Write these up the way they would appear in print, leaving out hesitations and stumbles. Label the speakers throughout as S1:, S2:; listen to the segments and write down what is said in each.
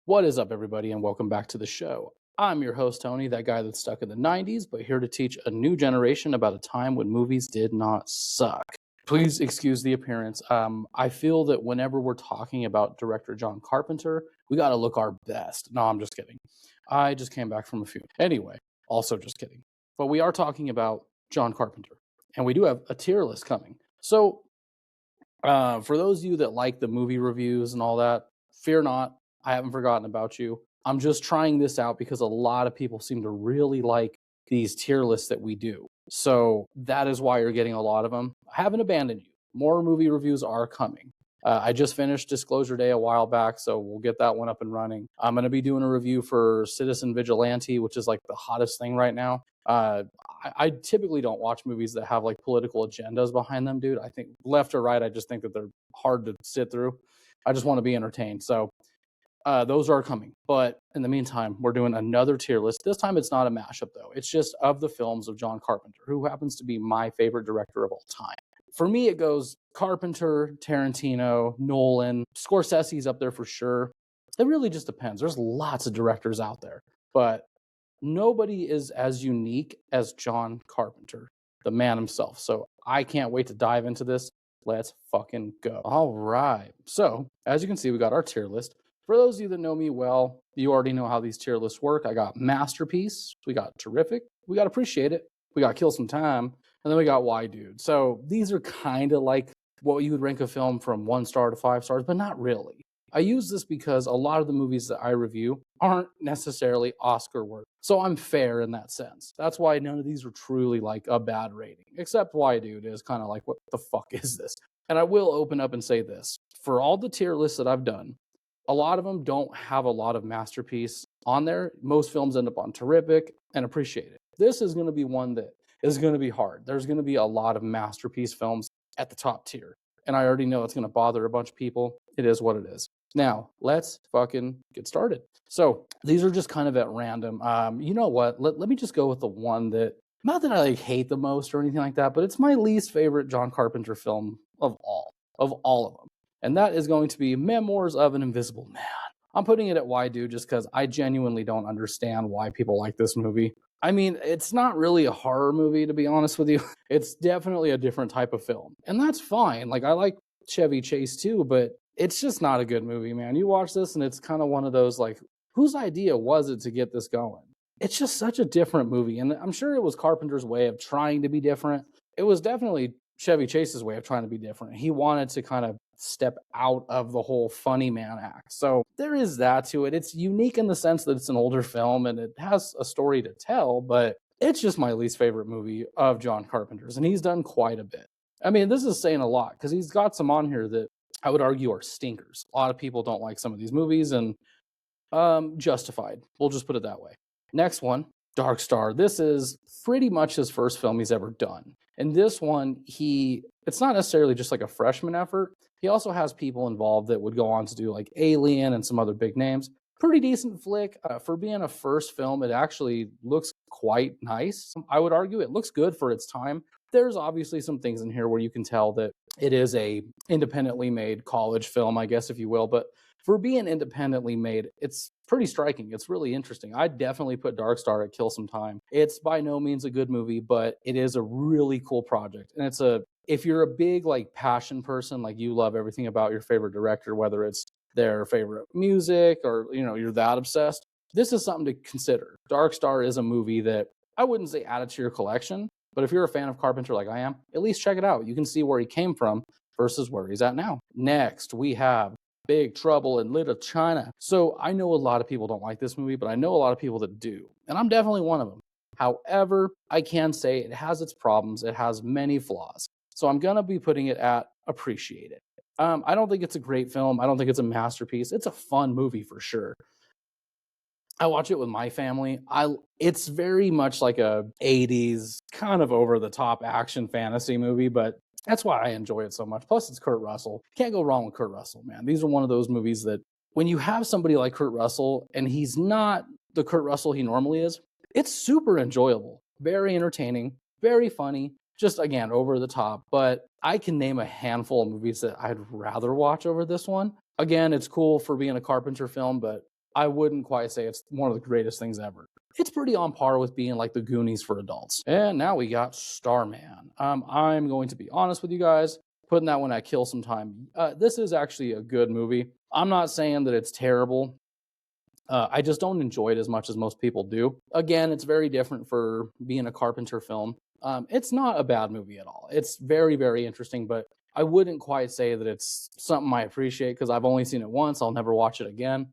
S1: What is up, everybody, and welcome back to the show. I'm your host, Tony, that guy that's stuck in the 90s, but here to teach a new generation about a time when movies did not suck. Please excuse the appearance. I feel that whenever we're talking about director John Carpenter, we got to look our best. No, I'm just kidding. I just came back from a few. Anyway, also just kidding. But we are talking about John Carpenter, and we do have a tier list coming. So, for those of you that like the movie reviews and all that, fear not. I haven't forgotten about you. I'm just trying this out because a lot of people seem to really like these tier lists that we do. So that is why you're getting a lot of them. I haven't abandoned you. More movie reviews are coming. I just finished Disclosure Day a while back, so we'll get that one up and running. I'm going to be doing a review for Citizen Vigilante, which is like the hottest thing right now. I typically don't watch movies that have like political agendas behind them, dude. I think left or right, I just think that they're hard to sit through. I just want to be entertained. So those are coming. But in the meantime, we're doing another tier list. This time it's not a mashup, though. It's just of the films of John Carpenter, who happens to be my favorite director of all time. For me, it goes Carpenter, Tarantino, Nolan, Scorsese's up there for sure. It really just depends. There's lots of directors out there, but nobody is as unique as John Carpenter, the man himself. So I can't wait to dive into this. Let's fucking go. All right. So as you can see, we got our tier list. For those of you that know me well, you already know how these tier lists work. I got Masterpiece, we got Terrific, we got Appreciate It, we got Kill Some Time, and then we got Why Dude. So these are kind of like what you would rank a film from 1 star to 5 stars, but not really. I use this because a lot of the movies that I review aren't necessarily Oscar worthy. So I'm fair in that sense. That's why none of these are truly like a bad rating, except Why Dude is kind of like, what the fuck is this? And I will open up and say this. For all the tier lists that I've done, a lot of them don't have a lot of Masterpiece on there. Most films end up on Terrific and Appreciate It. This is going to be one that is going to be hard. There's going to be a lot of Masterpiece films at the top tier. And I already know it's going to bother a bunch of people. It is what it is. Now, let's fucking get started. So these are just kind of at random. You know what? Let me just go with the one that, not that I like hate the most or anything like that, but it's my least favorite John Carpenter film of all of them. And that is going to be Memoirs of an Invisible Man. I'm putting it at Why Dude just because I genuinely don't understand why people like this movie. I mean, it's not really a horror movie, to be honest with you. It's definitely a different type of film. And that's fine. Like, I like Chevy Chase too, but it's just not a good movie, man. You watch this and it's kind of one of those, like, whose idea was it to get this going? It's just such a different movie. And I'm sure it was Carpenter's way of trying to be different. It was definitely Chevy Chase's way of trying to be different. He wanted to kind of step out of the whole funny man act. So there is that to it. It's unique in the sense that it's an older film and it has a story to tell, but it's just my least favorite movie of John Carpenter's, and he's done quite a bit. I mean, this is saying a lot because he's got some on here that I would argue are stinkers. A lot of people don't like some of these movies, and justified. We'll just put it that way. Next one, Dark Star. This is pretty much his first film he's ever done. And this one, it's not necessarily just like a freshman effort. He also has people involved that would go on to do like Alien and some other big names. Pretty decent flick. For being a first film, it actually looks quite nice. I would argue it looks good for its time. There's obviously some things in here where you can tell that it is a independently made college film, I guess, if you will. But for being independently made, it's pretty striking. It's really interesting. I'd definitely put Dark Star at Kill Some Time. It's by no means a good movie, but it is a really cool project. And if you're a big like passion person, like you love everything about your favorite director, whether it's their favorite music or, you know, you're that obsessed, this is something to consider. Dark Star is a movie that I wouldn't say add it to your collection, but if you're a fan of Carpenter like I am, at least check it out. You can see where he came from versus where he's at now. Next, we have Big Trouble in Little China. So I know a lot of people don't like this movie, but I know a lot of people that do. And I'm definitely one of them. However, I can say it has its problems. It has many flaws. So I'm going to be putting it at Appreciate It. I don't think it's a great film. I don't think it's a masterpiece. It's a fun movie for sure. I watch it with my family. It's very much like a 80s kind of over the top action fantasy movie, but that's why I enjoy it so much. Plus, it's Kurt Russell. Can't go wrong with Kurt Russell, man. These are one of those movies that when you have somebody like Kurt Russell and he's not the Kurt Russell he normally is, it's super enjoyable, very entertaining, very funny, just again, over the top. But I can name a handful of movies that I'd rather watch over this one. Again, it's cool for being a Carpenter film, but I wouldn't quite say it's one of the greatest things ever. It's pretty on par with being like the Goonies for adults. And now we got Starman. I'm going to be honest with you guys, putting that one at kill some time. This is actually a good movie. I'm not saying that it's terrible. I just don't enjoy it as much as most people do. Again, it's very different for being a Carpenter film. It's not a bad movie at all. It's very, very interesting, but I wouldn't quite say that it's something I appreciate because I've only seen it once. I'll never watch it again.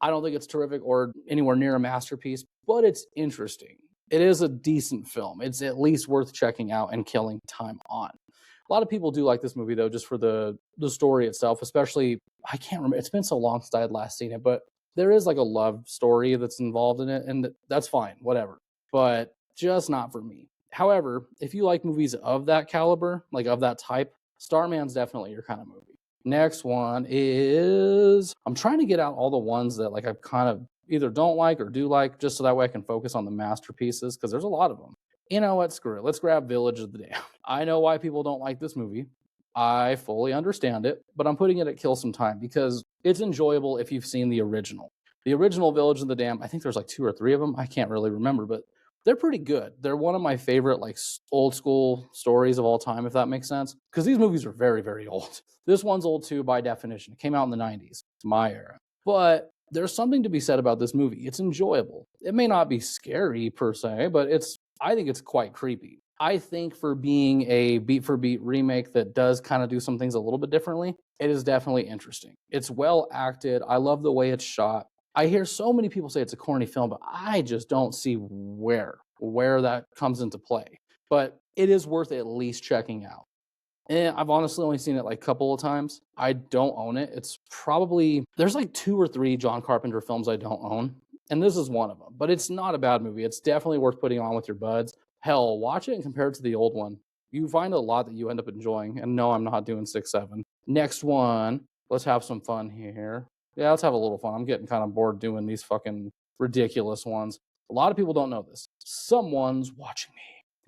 S1: I don't think it's terrific or anywhere near a masterpiece, but it's interesting. It is a decent film. It's at least worth checking out and killing time on. A lot of people do like this movie, though, just for the story itself, especially, I can't remember. It's been so long since I had last seen it, but there is like a love story that's involved in it, and that's fine, whatever. But just not for me. However, if you like movies of that caliber, like of that type, Starman's definitely your kind of movie. Next one is, I'm trying to get out all the ones that like I kind of either don't like or do like, just so that way I can focus on the masterpieces, because there's a lot of them. You know what? Screw it. Let's grab Village of the Damned. I know why people don't like this movie. I fully understand it, but I'm putting it at kill some time because it's enjoyable if you've seen the original. The original Village of the Damned, I think there's like 2 or 3 of them. I can't really remember, but they're pretty good. They're one of my favorite like old school stories of all time, if that makes sense. Because these movies are very, very old. This one's old too by definition. It came out in the 90s. It's my era. But there's something to be said about this movie. It's enjoyable. It may not be scary per se, but I think it's quite creepy. I think for being a beat for beat remake that does kind of do some things a little bit differently, it is definitely interesting. It's well acted. I love the way it's shot. I hear so many people say it's a corny film, but I just don't see where that comes into play. But it is worth at least checking out. And I've honestly only seen it like a couple of times. I don't own it. It's probably, there's like 2 or 3 John Carpenter films I don't own. And this is one of them. But it's not a bad movie. It's definitely worth putting on with your buds. Hell, watch it and compare it to the old one. You find a lot that you end up enjoying. And no, I'm not doing 6, 7. Next one, let's have some fun here. Yeah, let's have a little fun. I'm getting kind of bored doing these fucking ridiculous ones. A lot of people don't know this. Someone's watching me.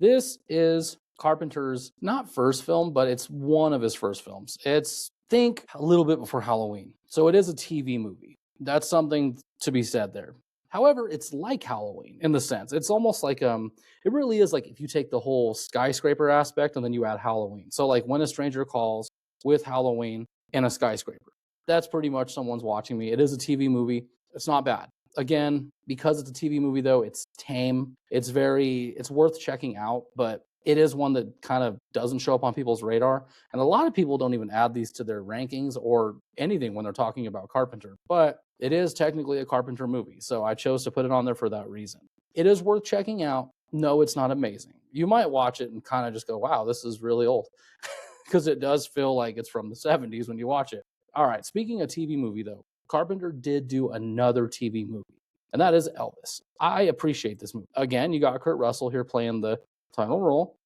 S1: This is Carpenter's, not first film, but it's one of his first films. It's, think, a little bit before Halloween. So it is a TV movie. That's something to be said there. However, it's like Halloween in the sense. It's almost like, it really is like if you take the whole skyscraper aspect and then you add Halloween. So like When a Stranger Calls with Halloween and a skyscraper. That's pretty much Someone's Watching Me. It is a TV movie. It's not bad. Again, because it's a TV movie though, it's tame. It's worth checking out, but it is one that kind of doesn't show up on people's radar. And a lot of people don't even add these to their rankings or anything when they're talking about Carpenter. But it is technically a Carpenter movie, so I chose to put it on there for that reason. It is worth checking out. No, it's not amazing. You might watch it and kind of just go, wow, this is really old. Because it does feel like it's from the 70s when you watch it. All right, speaking of TV movie, though, Carpenter did do another TV movie, and that is Elvis. I appreciate this movie. Again, you got Kurt Russell here playing the title role.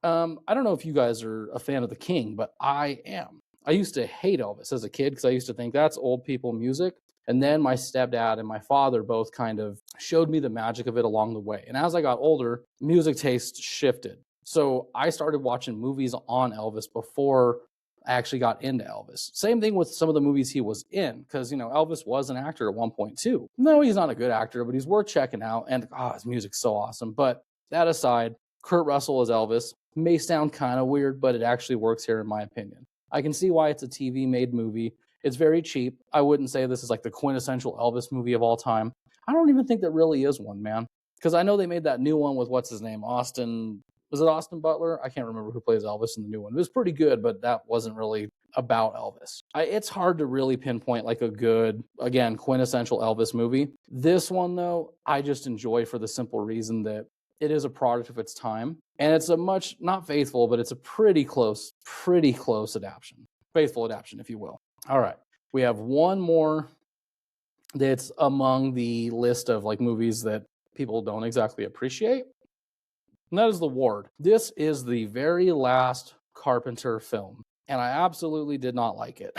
S1: I don't know if you guys are a fan of The King, but I am. I used to hate Elvis as a kid because I used to think that's old people music. And then my stepdad and my father both kind of showed me the magic of it along the way. And as I got older, music taste shifted. So I started watching movies on Elvis before I actually got into Elvis. Same thing with some of the movies he was in, because, Elvis was an actor at one point too. No, he's not a good actor, but he's worth checking out. And his music's so awesome. But that aside, Kurt Russell as Elvis may sound kind of weird, but it actually works here in my opinion. I can see why it's a TV-made movie. It's very cheap. I wouldn't say this is like the quintessential Elvis movie of all time. I don't even think there really is one, man. Because I know they made that new one with, what's his name, Austin... Was it Austin Butler? I can't remember who plays Elvis in the new one. It was pretty good, but that wasn't really about Elvis. It's hard to really pinpoint like a good, again, quintessential Elvis movie. This one, though, I just enjoy for the simple reason that it is a product of its time. And it's a much, not faithful, but it's a pretty close adaptation. Faithful adaptation, if you will. All right. We have one more that's among the list of like movies that people don't exactly appreciate. And that is The Ward. This is the very last Carpenter film, and I absolutely did not like it.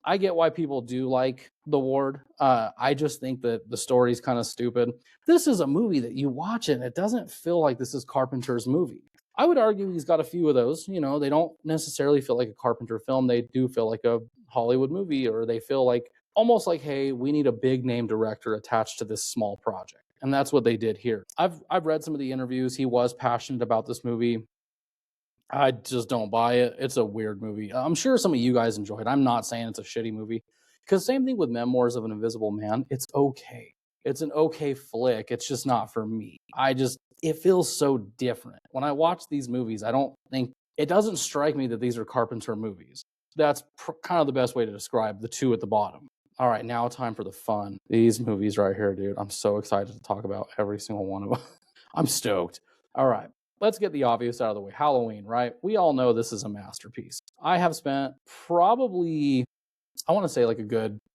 S1: I get why people do like The Ward. I just think that the story's kind of stupid. This is a movie that you watch and it doesn't feel like this is Carpenter's movie. I would argue he's got a few of those. They don't necessarily feel like a Carpenter film. They do feel like a Hollywood movie, or they feel like almost like, hey, we need a big name director attached to this small project. And that's what they did here. I've read some of the interviews. He was passionate about this movie. I just don't buy it. It's a weird movie. I'm sure some of you guys enjoy it. I'm not saying it's a shitty movie. Because same thing with Memoirs of an Invisible Man. It's okay. It's an okay flick. It's just not for me. It feels so different. When I watch these movies, it doesn't strike me that these are Carpenter movies. That's kind of the best way to describe the two at the bottom. All right, now time for the fun. These movies right here, dude. I'm so excited to talk about every single one of them. I'm stoked. All right, let's get the obvious out of the way. Halloween, right? We all know this is a masterpiece. I have spent probably, I want to say like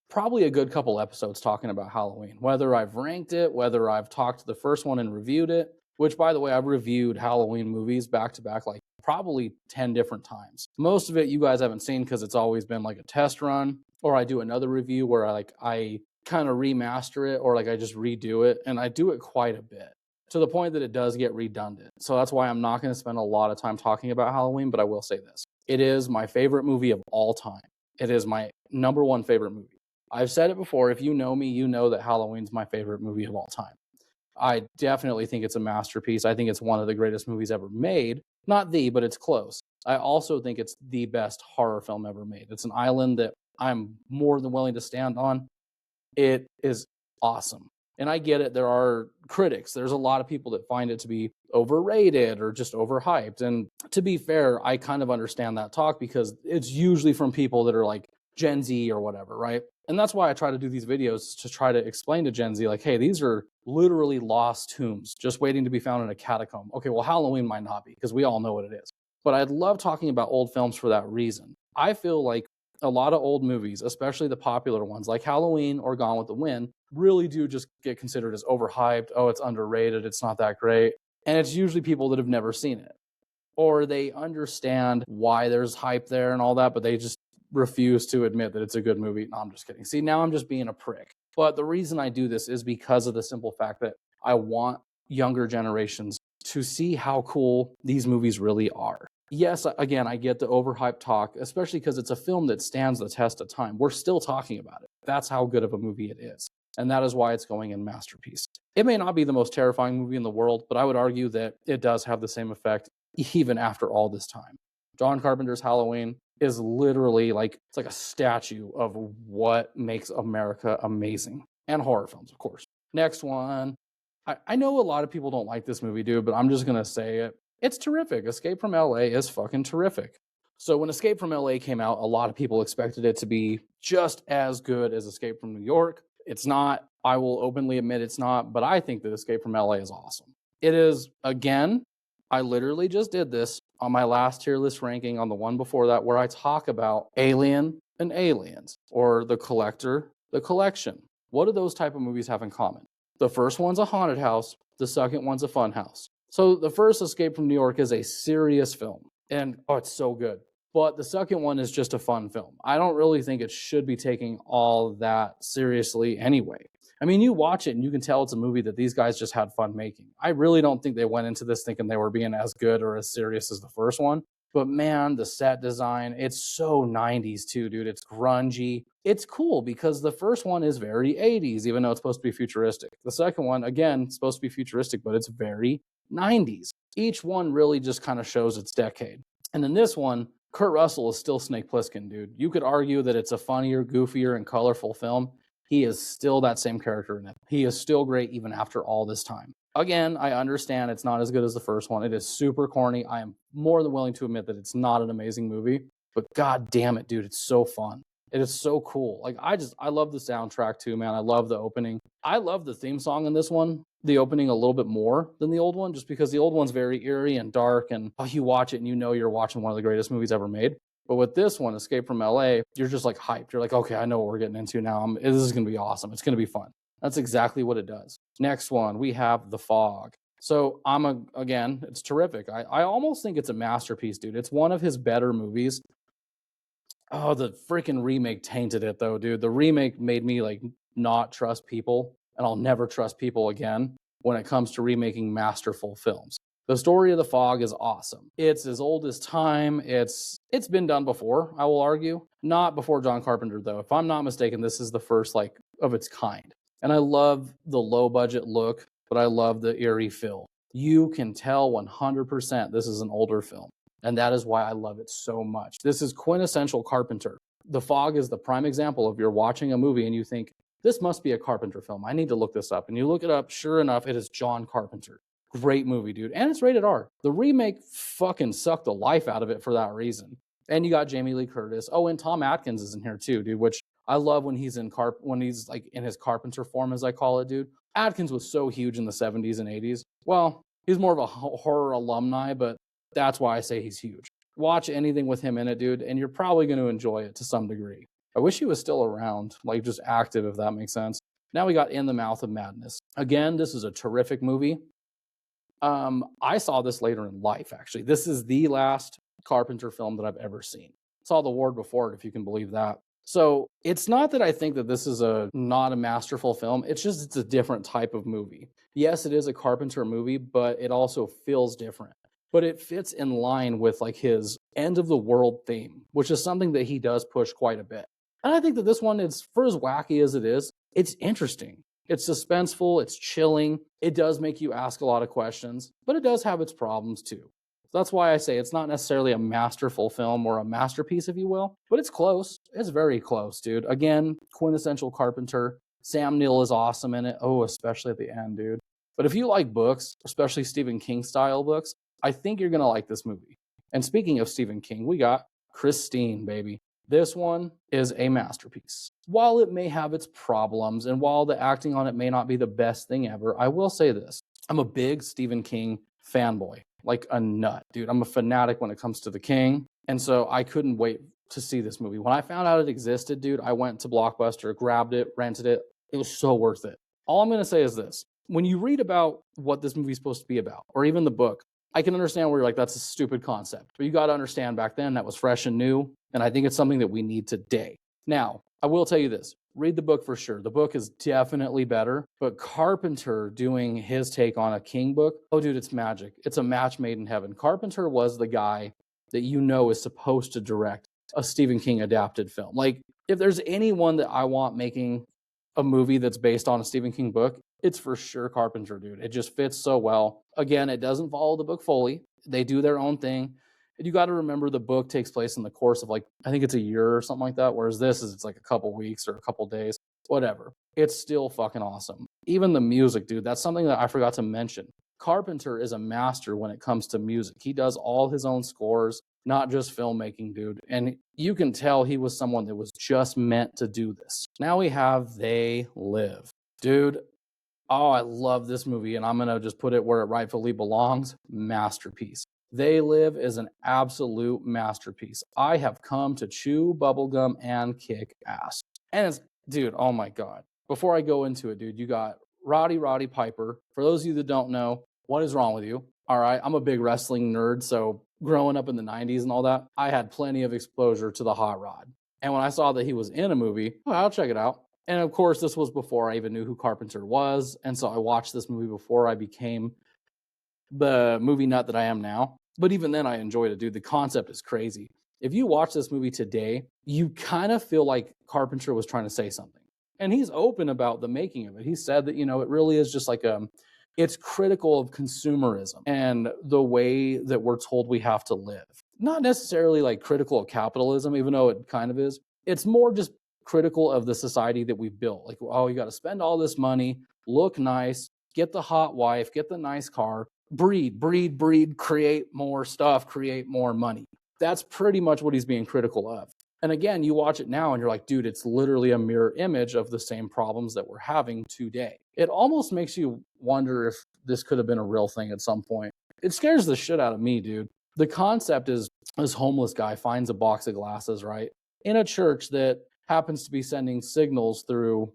S1: probably a good couple episodes talking about Halloween. Whether I've ranked it, whether I've talked to the first one and reviewed it, which by the way, I've reviewed Halloween movies back to back like probably 10 different times. Most of it you guys haven't seen because it's always been like a test run, or I do another review where I kind of remaster it, or like I just redo it, and I do it quite a bit to the point that it does get redundant. So that's why I'm not going to spend a lot of time talking about Halloween, but I will say this. It is my favorite movie of all time. It is my number one favorite movie. I've said it before. If you know me, you know that Halloween's my favorite movie of all time. I definitely think it's a masterpiece. I think it's one of the greatest movies ever made. Not the, but it's close. I also think it's the best horror film ever made. It's an island that I'm more than willing to stand on. It is awesome. And I get it. There are critics. There's a lot of people that find it to be overrated or just overhyped. And to be fair, I kind of understand that talk because it's usually from people that are like Gen Z or whatever, right? And that's why I try to do these videos, to try to explain to Gen Z, like, hey, these are literally lost tombs just waiting to be found in a catacomb. Okay, well, Halloween might not be because we all know what it is. But I'd love talking about old films for that reason. I feel like a lot of old movies, especially the popular ones like Halloween or Gone with the Wind, really do just get considered as overhyped. Oh, it's underrated. It's not that great. And it's usually people that have never seen it. Or they understand why there's hype there and all that, but they just refuse to admit that it's a good movie. No, I'm just kidding. See, now I'm just being a prick. But the reason I do this is because of the simple fact that I want younger generations to see how cool these movies really are. Yes, again, I get the overhyped talk, especially because it's a film that stands the test of time. We're still talking about it. That's how good of a movie it is. And that is why it's going in masterpiece. It may not be the most terrifying movie in the world, but I would argue that it does have the same effect even after all this time. John Carpenter's Halloween is literally it's like a statue of what makes America amazing. And horror films, of course. Next one. I know a lot of people don't like this movie, dude, but I'm just going to say it. It's terrific. Escape from LA is fucking terrific. So when Escape from LA came out, a lot of people expected it to be just as good as Escape from New York. It's not. I will openly admit it's not, but I think that Escape from LA is awesome. It is, again, I literally just did this on my last tier list ranking on the one before that, where I talk about Alien and Aliens, or The Collector, The Collection. What do those type of movies have in common? The first one's a haunted house. The second one's a fun house. So the first Escape from New York is a serious film, and it's so good. But the second one is just a fun film. I don't really think it should be taking all that seriously anyway. I mean, you watch it and you can tell it's a movie that these guys just had fun making. I really don't think they went into this thinking they were being as good or as serious as the first one. But man, the set design, it's so 90s too, dude. It's grungy. It's cool because the first one is very 80s, even though it's supposed to be futuristic. The second one, again, it's supposed to be futuristic, but it's very 90s. Each one really just kind of shows its decade. And in this one, Kurt Russell is still Snake Plissken, dude. You could argue that it's a funnier, goofier, and colorful film. He is still that same character in it. He is still great even after all this time. Again, I understand it's not as good as the first one. It is super corny. I am more than willing to admit that it's not an amazing movie, but god damn it, dude, it's so fun. It is so cool. I love the soundtrack too, man. I love the opening. I love the theme song in this one, the opening a little bit more than the old one, just because the old one's very eerie and dark, and you watch it and you know you're watching one of the greatest movies ever made. But with this one, Escape from LA, you're just hyped. You're like, okay, I know what we're getting into now. This is going to be awesome. It's going to be fun. That's exactly what it does. Next one, we have The Fog. So again, it's terrific. I almost think it's a masterpiece, dude. It's one of his better movies. Oh, the freaking remake tainted it though, dude. The remake made me not trust people, and I'll never trust people again when it comes to remaking masterful films. The story of The Fog is awesome. It's as old as time. It's been done before, I will argue. Not before John Carpenter, though. If I'm not mistaken, this is the first like of its kind. And I love the low budget look, but I love the eerie feel. You can tell 100% this is an older film. And that is why I love it so much. This is quintessential Carpenter. The Fog is the prime example of you're watching a movie and you think, this must be a Carpenter film. I need to look this up. And you look it up, sure enough, it is John Carpenter. Great movie, dude. And it's rated R. The remake fucking sucked the life out of it for that reason. And you got Jamie Lee Curtis. Oh, and Tom Atkins is in here too, dude, which I love when he's when he's like in his Carpenter form, as I call it, dude. Atkins was so huge in the 70s and 80s. Well, he's more of a horror alumni, but that's why I say he's huge. Watch anything with him in it, dude, and you're probably going to enjoy it to some degree. I wish he was still around, like just active, if that makes sense. Now we got In the Mouth of Madness. Again, this is a terrific movie. I saw this later in life, actually. This is the last Carpenter film that I've ever seen. Saw The Ward before it, if you can believe that. So it's not that I think that this is not a masterful film. It's just it's a different type of movie. Yes, it is a Carpenter movie, but it also feels different. But it fits in line with like his end of the world theme, which is something that he does push quite a bit. And I think that this one is, for as wacky as it is, it's interesting. It's suspenseful, it's chilling. It does make you ask a lot of questions, but it does have its problems too. So that's why I say it's not necessarily a masterful film or a masterpiece, if you will, but it's close. It's very close, dude. Again, quintessential Carpenter. Sam Neill is awesome in it. Oh, especially at the end, dude. But if you like books, especially Stephen King style books, I think you're going to like this movie. And speaking of Stephen King, we got Christine, baby. This one is a masterpiece. While it may have its problems and while the acting on it may not be the best thing ever, I will say this. I'm a big Stephen King fanboy, like a nut, dude. I'm a fanatic when it comes to the King. And so I couldn't wait to see this movie. When I found out it existed, dude, I went to Blockbuster, grabbed it, rented it. It was so worth it. All I'm going to say is this. When you read about what this movie is supposed to be about, or even the book, I can understand where you're like, that's a stupid concept. But you got to understand back then that was fresh and new. And I think it's something that we need today. Now, I will tell you this. Read the book for sure. The book is definitely better. But Carpenter doing his take on a King book, oh, dude, it's magic. It's a match made in heaven. Carpenter was the guy that you know is supposed to direct a Stephen King adapted film. Like, if there's anyone that I want making a movie that's based on a Stephen King book, it's for sure Carpenter, dude. It just fits so well. Again, it doesn't follow the book fully. They do their own thing. And you got to remember the book takes place in the course of like, I think it's a year or something like that. Whereas this is, it's like a couple weeks or a couple days, whatever. It's still fucking awesome. Even the music, dude, that's something that I forgot to mention. Carpenter is a master when it comes to music. He does all his own scores, not just filmmaking, dude. And you can tell he was someone that was just meant to do this. Now we have They Live. Dude, oh, I love this movie, and I'm going to just put it where it rightfully belongs. Masterpiece. They Live is an absolute masterpiece. I have come to chew bubblegum and kick ass. And it's, dude, oh my God. Before I go into it, dude, you got Roddy Piper. For those of you that don't know, what is wrong with you? All right, I'm a big wrestling nerd, so growing up in the 90s and all that, I had plenty of exposure to the hot rod. And when I saw that he was in a movie, oh, I'll check it out. And of course, this was before I even knew who Carpenter was. And so I watched this movie before I became the movie nut that I am now. But even then, I enjoyed it, dude. The concept is crazy. If you watch this movie today, you kind of feel like Carpenter was trying to say something. And he's open about the making of it. He said that, it really is just like it's critical of consumerism and the way that we're told we have to live. Not necessarily like critical of capitalism, even though it kind of is. It's more just critical of the society that we've built. Like, oh, you got to spend all this money, look nice, get the hot wife, get the nice car, breed, create more stuff, create more money. That's pretty much what he's being critical of. And again, you watch it now and you're like, dude, it's literally a mirror image of the same problems that we're having today. It almost makes you wonder if this could have been a real thing at some point. It scares the shit out of me, dude. The concept is this homeless guy finds a box of glasses, right? In a church that happens to be sending signals through,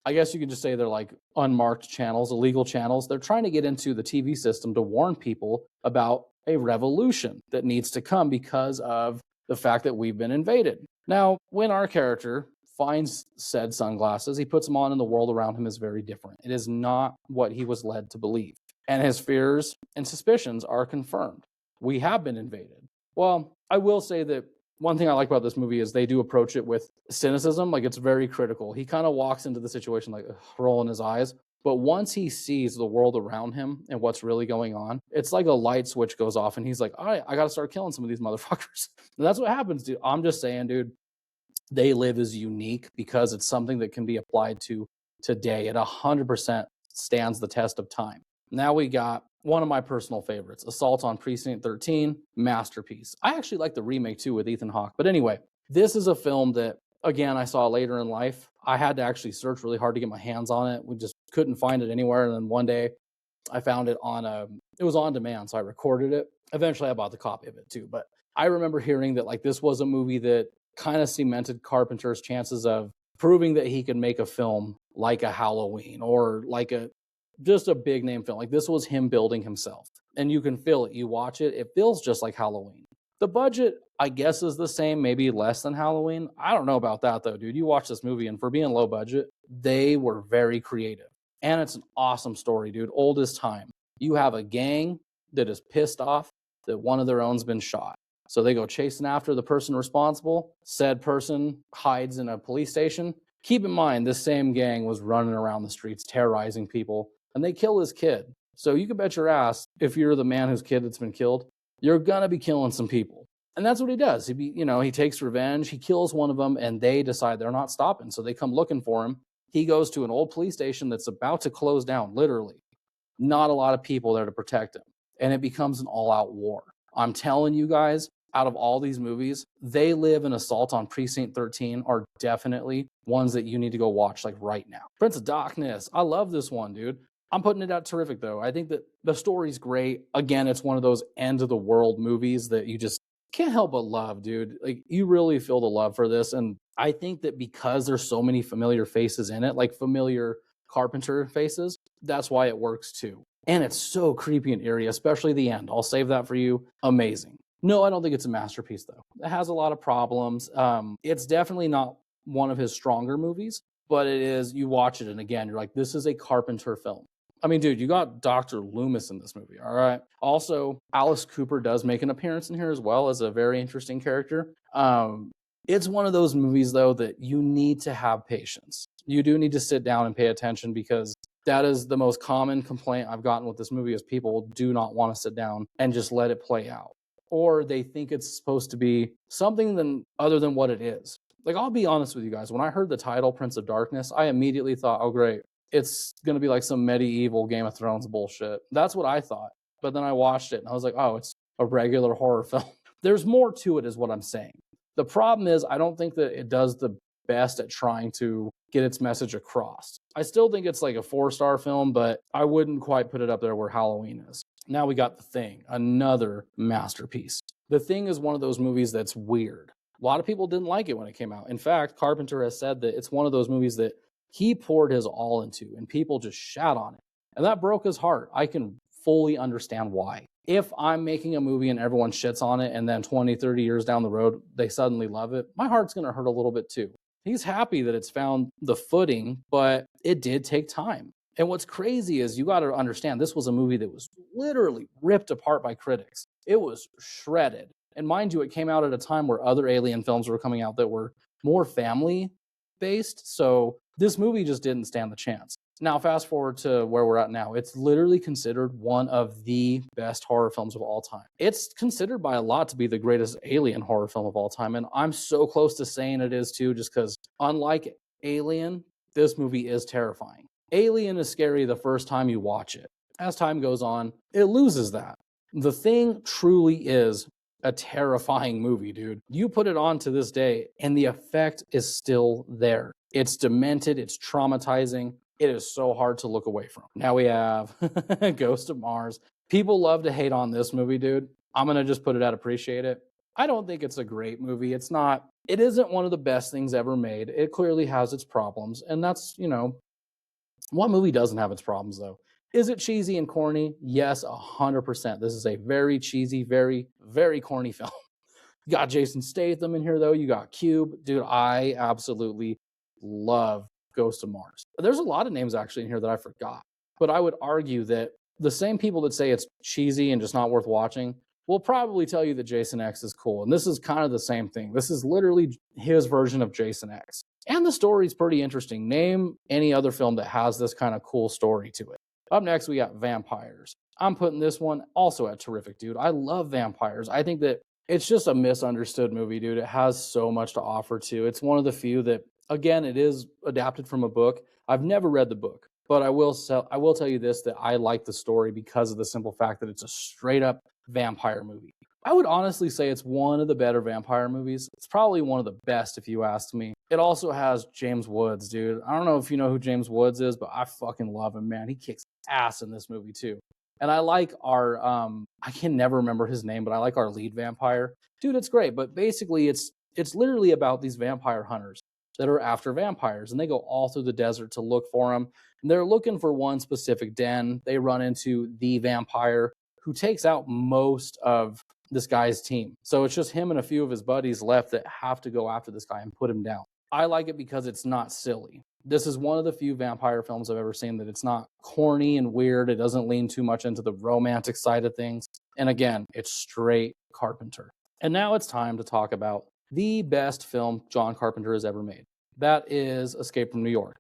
S1: I guess you could just say they're like unmarked channels, illegal channels. They're trying to get into the TV system to warn people about a revolution that needs to come because of the fact that we've been invaded. Now, when our character finds said sunglasses, he puts them on and the world around him is very different. It is not what he was led to believe. and his fears and suspicions are confirmed. We have been invaded. Well, I will say that one thing I like about this movie is they do approach it with cynicism. Like, it's very critical. He kind of walks into the situation like rolling his eyes. But once he sees the world around him and what's really going on, it's like a light switch goes off and he's like, all right, I got to start killing some of these motherfuckers. And that's what happens, dude. I'm just saying, dude, They Live is unique because it's something that can be applied to today. It 100% stands the test of time. Now we got one of my personal favorites, Assault on Precinct 13, masterpiece. I actually like the remake too with Ethan Hawke. But anyway, this is a film that, again, I saw later in life. I had to actually search really hard to get my hands on it. We just couldn't find it anywhere. And then one day I found it it was on demand. So I recorded it. Eventually I bought the copy of it too. But I remember hearing that like this was a movie that kind of cemented Carpenter's chances of proving that he could make a film like a Halloween or like just a big name film. Like this was him building himself. And you can feel it. You watch it, it feels just like Halloween. The budget, I guess, is the same, maybe less than Halloween. I don't know about that though, dude. You watch this movie and for being low budget, they were very creative. And it's an awesome story, dude. Old as time. You have a gang that is pissed off that one of their own's been shot. So they go chasing after the person responsible. Said person hides in a police station. Keep in mind, this same gang was running around the streets terrorizing people, and they kill his kid. So you can bet your ass, if you're the man whose kid that's been killed, you're gonna be killing some people. And that's what he does. He takes revenge. He kills one of them, and they decide they're not stopping. So they come looking for him. He goes to an old police station that's about to close down, literally. Not a lot of people there to protect him. And it becomes an all-out war. I'm telling you guys, out of all these movies, They Live and Assault on Precinct 13 are definitely ones that you need to go watch like right now. Prince of Darkness. I love this one, dude. I'm putting it out terrific, though. I think that the story's great. Again, it's one of those end-of-the-world movies that you just can't help but love, dude. Like, you really feel the love for this. And I think that because there's so many familiar faces in it, like familiar Carpenter faces, that's why it works, too. And it's so creepy and eerie, especially the end. I'll save that for you. Amazing. No, I don't think it's a masterpiece, though. It has a lot of problems. It's definitely not one of his stronger movies, but it is, you watch it, and again, you're like, this is a Carpenter film. I mean, dude, you got Dr. Loomis in this movie, all right? Also, Alice Cooper does make an appearance in here as well as a very interesting character. It's one of those movies, though, that you need to have patience. You do need to sit down and pay attention because that is the most common complaint I've gotten with this movie is people do not want to sit down and just let it play out. Or they think it's supposed to be something other than what it is. Like, I'll be honest with you guys. When I heard the title, Prince of Darkness, I immediately thought, oh, great. It's going to be like some medieval Game of Thrones bullshit. That's what I thought. But then I watched it and I was like, oh, it's a regular horror film. There's more to it is what I'm saying. The problem is I don't think that it does the best at trying to get its message across. I still think it's like a 4-star film, but I wouldn't quite put it up there where Halloween is. Now we got The Thing, another masterpiece. The Thing is one of those movies that's weird. A lot of people didn't like it when it came out. In fact, Carpenter has said that it's one of those movies that he poured his all into, and people just shat on it. And that broke his heart. I can fully understand why. If I'm making a movie and everyone shits on it, and then 20, 30 years down the road, they suddenly love it, my heart's going to hurt a little bit too. He's happy that it's found the footing, but it did take time. And what's crazy is you got to understand this was a movie that was literally ripped apart by critics. It was shredded. And mind you, it came out at a time where other Alien films were coming out that were more family based. So this movie just didn't stand the chance. Now, fast forward to where we're at now. It's literally considered one of the best horror films of all time. It's considered by a lot to be the greatest alien horror film of all time. And I'm so close to saying it is too, just because unlike Alien, this movie is terrifying. Alien is scary the first time you watch it. As time goes on, it loses that. The Thing truly is a terrifying movie, dude. You put it on to this day, and the effect is still there. It's demented, it's traumatizing. It is so hard to look away from. Now we have Ghost of Mars. People love to hate on this movie, dude. I'm going to just put it out, appreciate it. I don't think it's a great movie. It isn't one of the best things ever made. It clearly has its problems, and that's, what movie doesn't have its problems, though? Is it cheesy and corny? Yes, 100%. This is a very cheesy, very, very corny film. You got Jason Statham in here, though. You got Cube. Dude, I absolutely love Ghost of Mars. There's a lot of names actually in here that I forgot. But I would argue that the same people that say it's cheesy and just not worth watching will probably tell you that Jason X is cool. And this is kind of the same thing. This is literally his version of Jason X. And the story's pretty interesting. Name any other film that has this kind of cool story to it. Up next, we got Vampires. I'm putting this one also at terrific, dude. I love Vampires. I think that it's just a misunderstood movie, dude. It has so much to offer, too. It's one of the few that, again, it is adapted from a book. I've never read the book, but I will tell you this, that I like the story because of the simple fact that it's a straight up vampire movie. I would honestly say it's one of the better vampire movies. It's probably one of the best if you ask me. It also has James Woods, dude. I don't know if you know who James Woods is, but I fucking love him, man. He kicks ass in this movie too. And I like our I can never remember his name, but I like our lead vampire. Dude, it's great, but basically it's literally about these vampire hunters that are after vampires, and they go all through the desert to look for them. And they're looking for one specific den. They run into the vampire who takes out most of this guy's team. So it's just him and a few of his buddies left that have to go after this guy and put him down. I like it because it's not silly. This is one of the few vampire films I've ever seen that it's not corny and weird. It doesn't lean too much into the romantic side of things. And again, it's straight Carpenter. And now it's time to talk about the best film John Carpenter has ever made. That is Escape from New York.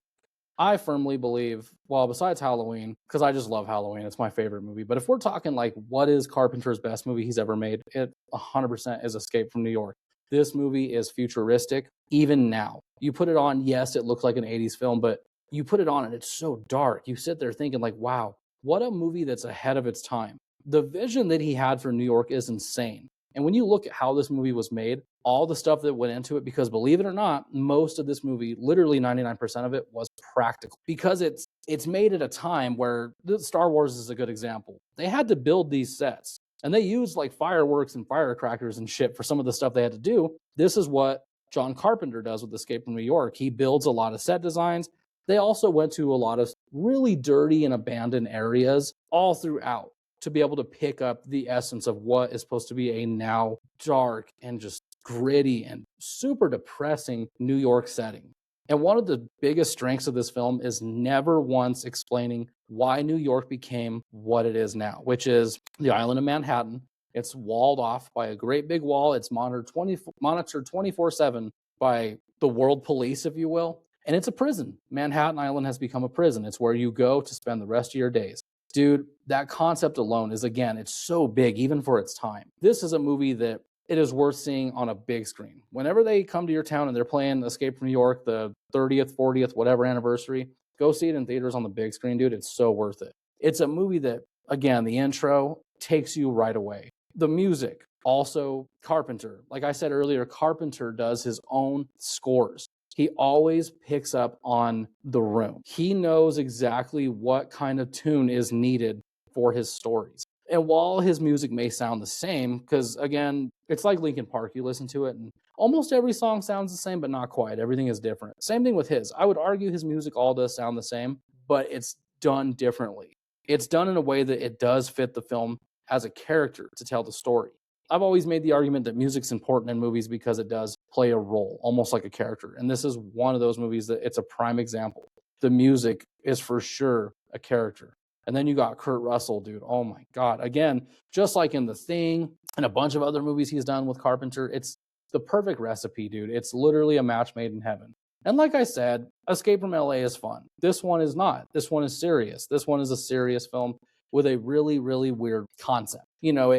S1: I firmly believe, well, besides Halloween, because I just love Halloween, it's my favorite movie. But if we're talking like what is Carpenter's best movie he's ever made, it 100% is Escape from New York. This movie is futuristic, even now. You put it on, yes, it looks like an 80s film, but you put it on and it's so dark. You sit there thinking like, wow, what a movie that's ahead of its time. The vision that he had for New York is insane. And when you look at how this movie was made, all the stuff that went into it, because believe it or not, most of this movie, literally 99% of it, was practical. Because it's made at a time where Star Wars is a good example. They had to build these sets. And they used like fireworks and firecrackers and shit for some of the stuff they had to do. This is what John Carpenter does with Escape from New York. He builds a lot of set designs. They also went to a lot of really dirty and abandoned areas all throughout to be able to pick up the essence of what is supposed to be a now dark and just gritty and super depressing New York setting. And one of the biggest strengths of this film is never once explaining why New York became what it is now, which is the island of Manhattan. It's walled off by a great big wall. It's monitored 24/7 by the world police, if you will. And it's a prison. Manhattan Island has become a prison. It's where you go to spend the rest of your days. Dude, that concept alone is, again, it's so big, even for its time. This is a movie that it is worth seeing on a big screen. Whenever they come to your town and they're playing Escape from New York, the 30th, 40th, whatever anniversary, go see it in theaters on the big screen, dude. It's so worth it. It's a movie that, again, the intro takes you right away. The music, also Carpenter. Like I said earlier, Carpenter does his own scores. He always picks up on the room. He knows exactly what kind of tune is needed for his stories. And while his music may sound the same, because again, it's like Linkin Park, you listen to it and almost every song sounds the same, but not quite. Everything is different. Same thing with his. I would argue his music all does sound the same, but it's done differently. It's done in a way that it does fit the film as a character to tell the story. I've always made the argument that music's important in movies because it does play a role, almost like a character. And this is one of those movies that it's a prime example. The music is for sure a character. And then you got Kurt Russell, dude. Oh my God. Again, just like in The Thing and a bunch of other movies he's done with Carpenter, it's the perfect recipe, dude. It's literally a match made in heaven. And like I said, Escape from LA is fun. This one is not. This one is serious. This one is a serious film with a really, really weird concept. You know,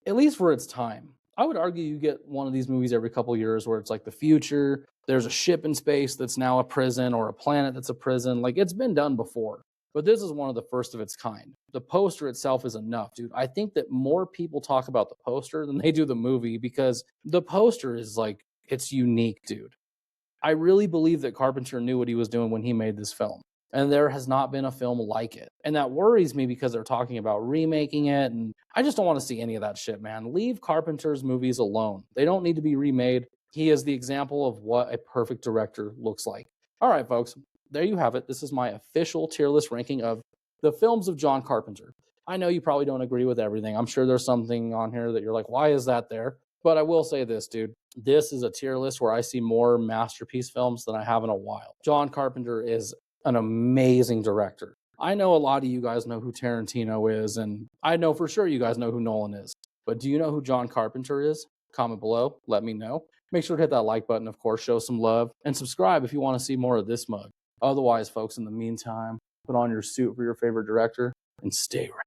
S1: at least for its time. I would argue you get one of these movies every couple of years where it's like the future, there's a ship in space that's now a prison or a planet that's a prison. Like it's been done before, but this is one of the first of its kind. The poster itself is enough, dude. I think that more people talk about the poster than they do the movie because the poster is like, it's unique, dude. I really believe that Carpenter knew what he was doing when he made this film. And there has not been a film like it. And that worries me because they're talking about remaking it. And I just don't want to see any of that shit, man. Leave Carpenter's movies alone. They don't need to be remade. He is the example of what a perfect director looks like. All right, folks, there you have it. This is my official tier list ranking of the films of John Carpenter. I know you probably don't agree with everything. I'm sure there's something on here that you're like, why is that there? But I will say this, dude. This is a tier list where I see more masterpiece films than I have in a while. John Carpenter is an amazing director. I know a lot of you guys know who Tarantino is, and I know for sure you guys know who Nolan is. But do you know who John Carpenter is? Comment below, let me know. Make sure to hit that like button, of course, show some love, and subscribe if you want to see more of this mug. Otherwise, folks, in the meantime, put on your suit for your favorite director and stay ready.